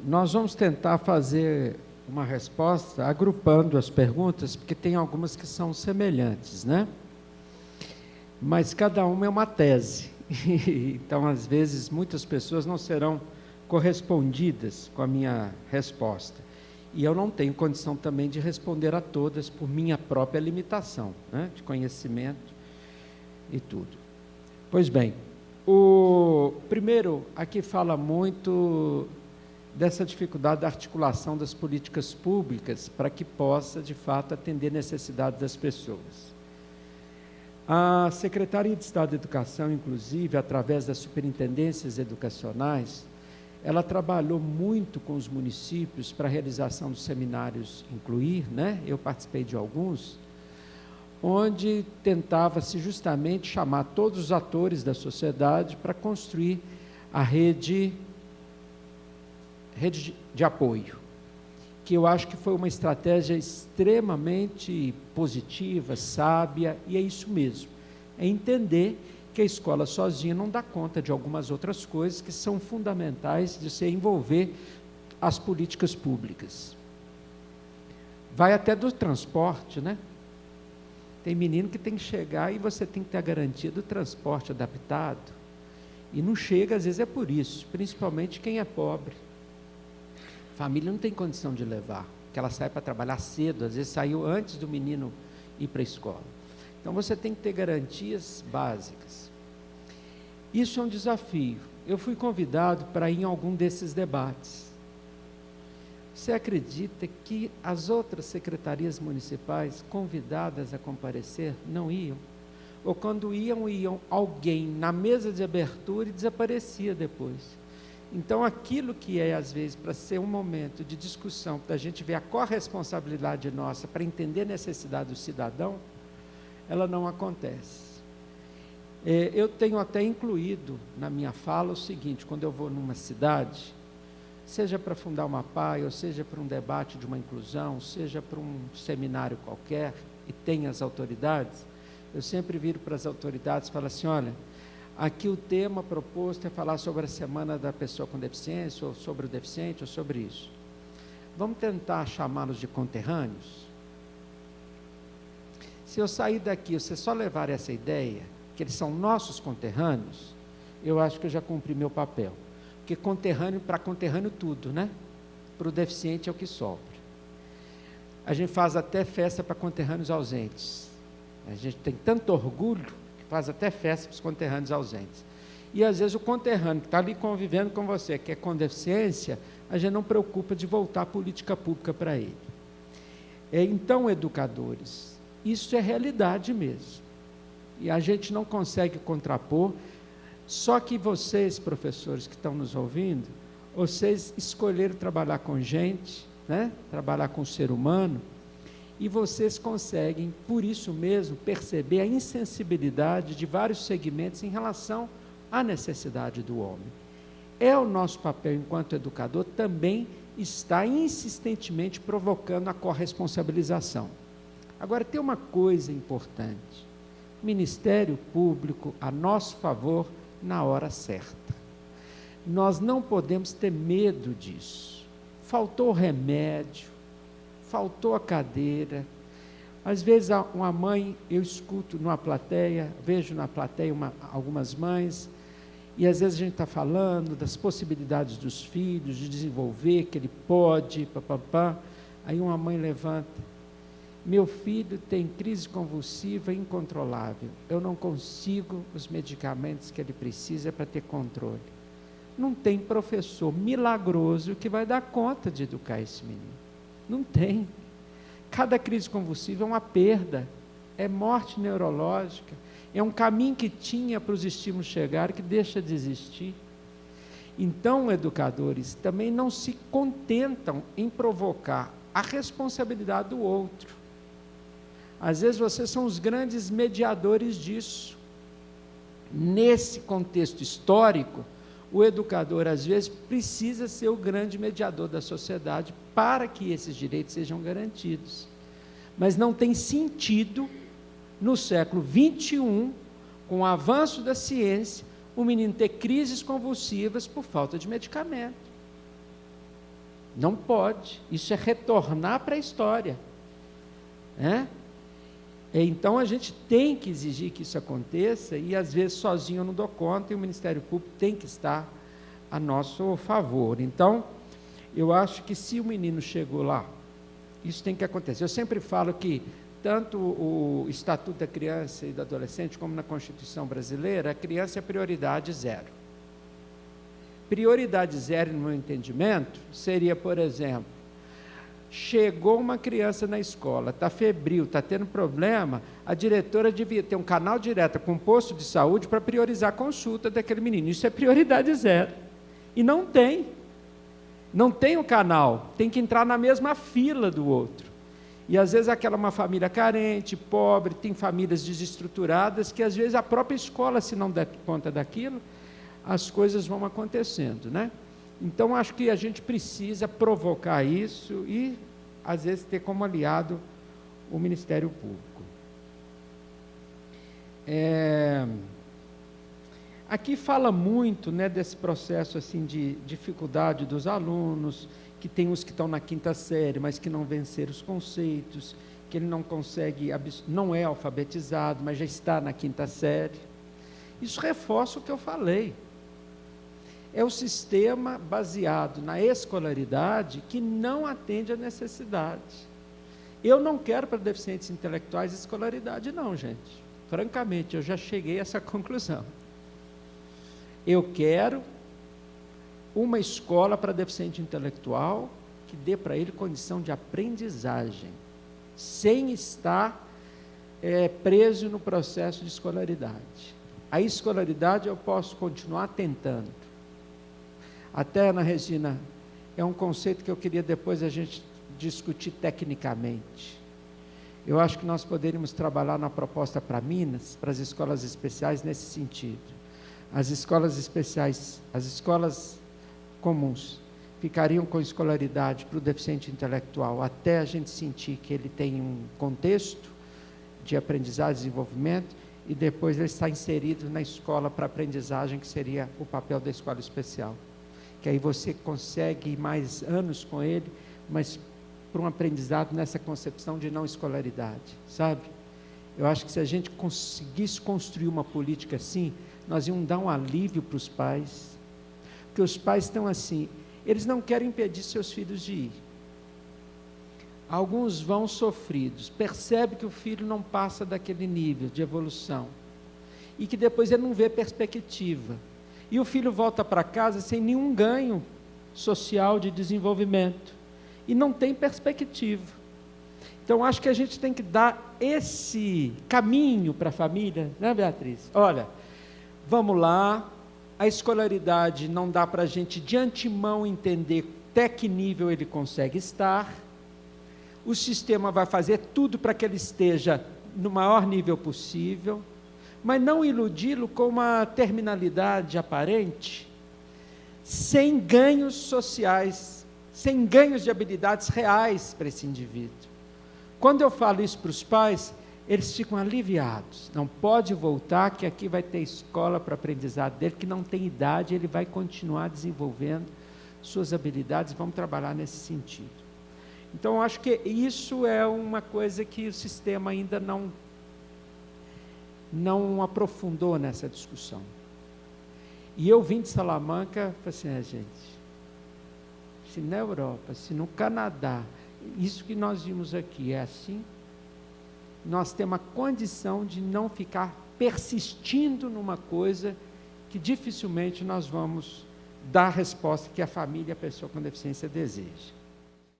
Nós vamos tentar fazer uma resposta agrupando as perguntas, porque tem algumas que são semelhantes, né? Mas cada uma é uma tese. Então, às vezes, muitas pessoas não serão correspondidas com a minha resposta. E eu não tenho condição também de responder a todas por minha própria limitação, né? De conhecimento e tudo. Pois bem, o primeiro aqui fala muito dessa dificuldade da articulação das políticas públicas para que possa, de fato, atender necessidades das pessoas. A Secretaria de Estado de Educação, inclusive, através das superintendências educacionais, ela trabalhou muito com os municípios para a realização dos seminários Incluir, né? Eu participei de alguns, onde tentava-se justamente chamar todos os atores da sociedade para construir a rede de apoio, que eu acho que foi uma estratégia extremamente positiva, sábia, e é isso mesmo, é entender que a escola sozinha não dá conta de algumas outras coisas que são fundamentais de se envolver as políticas públicas. Vai até do transporte, né? Tem menino que tem que chegar e você tem que ter a garantia do transporte adaptado, e não chega, às vezes é por isso, principalmente quem é pobre. A família não tem condição de levar, porque ela sai para trabalhar cedo, às vezes saiu antes do menino ir para a escola. Então você tem que ter garantias básicas. Isso é um desafio. Eu fui convidado para ir em algum desses debates. Você acredita que as outras secretarias municipais convidadas a comparecer não iam? Ou quando iam alguém na mesa de abertura e desaparecia depois. Então, aquilo que é, às vezes, para ser um momento de discussão, para a gente ver a corresponsabilidade nossa, para entender a necessidade do cidadão, ela não acontece. Eu tenho até incluído na minha fala o seguinte: quando eu vou numa cidade, seja para fundar uma PAI, ou seja para um debate de uma inclusão, seja para um seminário qualquer, e tem as autoridades, eu sempre viro para as autoridades e falo assim: olha, aqui o tema proposto é falar sobre a semana da pessoa com deficiência, ou sobre o deficiente, ou sobre isso. Vamos tentar chamá-los de conterrâneos? Se eu sair daqui, você só levar essa ideia, que eles são nossos conterrâneos, eu acho que eu já cumpri meu papel. Porque conterrâneo, para conterrâneo tudo, né? Para o deficiente é o que sobra. A gente faz até festa para conterrâneos ausentes. A gente tem tanto orgulho que faz até festa para os conterrâneos ausentes. E às vezes o conterrâneo que está ali convivendo com você, que é com deficiência, a gente não preocupa de voltar a política pública para ele. Então, educadores, isso é realidade mesmo. E a gente não consegue contrapor. Só que vocês, professores que estão nos ouvindo, vocês escolheram trabalhar com gente, né? Trabalhar com o ser humano, e vocês conseguem, por isso mesmo, perceber a insensibilidade de vários segmentos em relação à necessidade do homem. É o nosso papel enquanto educador também está insistentemente provocando a corresponsabilização. Agora, tem uma coisa importante: Ministério Público a nosso favor na hora certa. Nós não podemos ter medo disso. Faltou remédio, faltou a cadeira. Às vezes uma mãe, eu escuto numa plateia, vejo na plateia algumas mães, e às vezes a gente está falando das possibilidades dos filhos, de desenvolver, que ele pode, papapá. Aí uma mãe levanta: meu filho tem crise convulsiva incontrolável, eu não consigo os medicamentos que ele precisa para ter controle. Não tem professor milagroso que vai dar conta de educar esse menino. Não tem. Cada crise convulsiva é uma perda, é morte neurológica, é um caminho que tinha para os estímulos chegarem que deixa de existir. Então, educadores também não se contentam em provocar a responsabilidade do outro. Às vezes vocês são os grandes mediadores disso. Nesse contexto histórico, o educador às vezes precisa ser o grande mediador da sociedade para que esses direitos sejam garantidos. Mas não tem sentido, no século XXI, com o avanço da ciência, o menino ter crises convulsivas por falta de medicamento. Não pode. Isso é retornar para a história. Então, a gente tem que exigir que isso aconteça, e às vezes sozinho eu não dou conta, e o Ministério Público tem que estar a nosso favor. Então, eu acho que se o menino chegou lá, isso tem que acontecer. Eu sempre falo que, tanto o Estatuto da Criança e do Adolescente, como na Constituição Brasileira, a criança é prioridade zero. Prioridade zero, no meu entendimento, seria, por exemplo, chegou uma criança na escola, está febril, está tendo problema, a diretora devia ter um canal direto com o posto de saúde para priorizar a consulta daquele menino. Isso é prioridade zero. E não tem. Não tem o canal, tem que entrar na mesma fila do outro. E às vezes aquela é uma família carente, pobre, tem famílias desestruturadas, que às vezes a própria escola, se não der conta daquilo, as coisas vão acontecendo, né? Então, acho que a gente precisa provocar isso e, às vezes, ter como aliado o Ministério Público. Aqui fala muito, né, desse processo assim, de dificuldade dos alunos, que tem uns que estão na 5ª série, mas que não venceram os conceitos, que ele não consegue, não é alfabetizado, mas já está na 5ª série. Isso reforça o que eu falei. É o sistema baseado na escolaridade que não atende à necessidade. Eu não quero para deficientes intelectuais escolaridade, não, gente. Francamente, eu já cheguei a essa conclusão. Eu quero uma escola para deficiente intelectual que dê para ele condição de aprendizagem, sem estar preso no processo de escolaridade. A escolaridade eu posso continuar tentando. Até, Ana Regina, é um conceito que eu queria depois a gente discutir tecnicamente. Eu acho que nós poderíamos trabalhar na proposta para Minas, para as escolas especiais, nesse sentido. As escolas especiais, as escolas comuns, ficariam com escolaridade para o deficiente intelectual, até a gente sentir que ele tem um contexto de aprendizagem e desenvolvimento, e depois ele está inserido na escola para aprendizagem, que seria o papel da escola especial. Que aí você consegue mais anos com ele, mas para um aprendizado nessa concepção de não escolaridade, sabe? Eu acho que se a gente conseguisse construir uma política assim, nós íamos dar um alívio para os pais, porque os pais estão assim, eles não querem impedir seus filhos de ir. Alguns vão sofridos, percebe que o filho não passa daquele nível de evolução, e que depois ele não vê perspectiva. E o filho volta para casa sem nenhum ganho social de desenvolvimento. E não tem perspectiva. Então, acho que a gente tem que dar esse caminho para a família, né, Beatriz? Olha, vamos lá, a escolaridade não dá para a gente de antemão entender até que nível ele consegue estar. O sistema vai fazer tudo para que ele esteja no maior nível possível, mas não iludi-lo com uma terminalidade aparente, sem ganhos sociais, sem ganhos de habilidades reais para esse indivíduo. Quando eu falo isso para os pais, eles ficam aliviados. Não pode voltar, que aqui vai ter escola para aprendizado dele, que não tem idade, ele vai continuar desenvolvendo suas habilidades, vamos trabalhar nesse sentido. Então, eu acho que isso é uma coisa que o sistema ainda não aprofundou nessa discussão. E eu vim de Salamanca, falei assim, gente, se na Europa, se no Canadá, isso que nós vimos aqui é assim, nós temos a condição de não ficar persistindo numa coisa que dificilmente nós vamos dar a resposta que a família e a pessoa com deficiência deseja.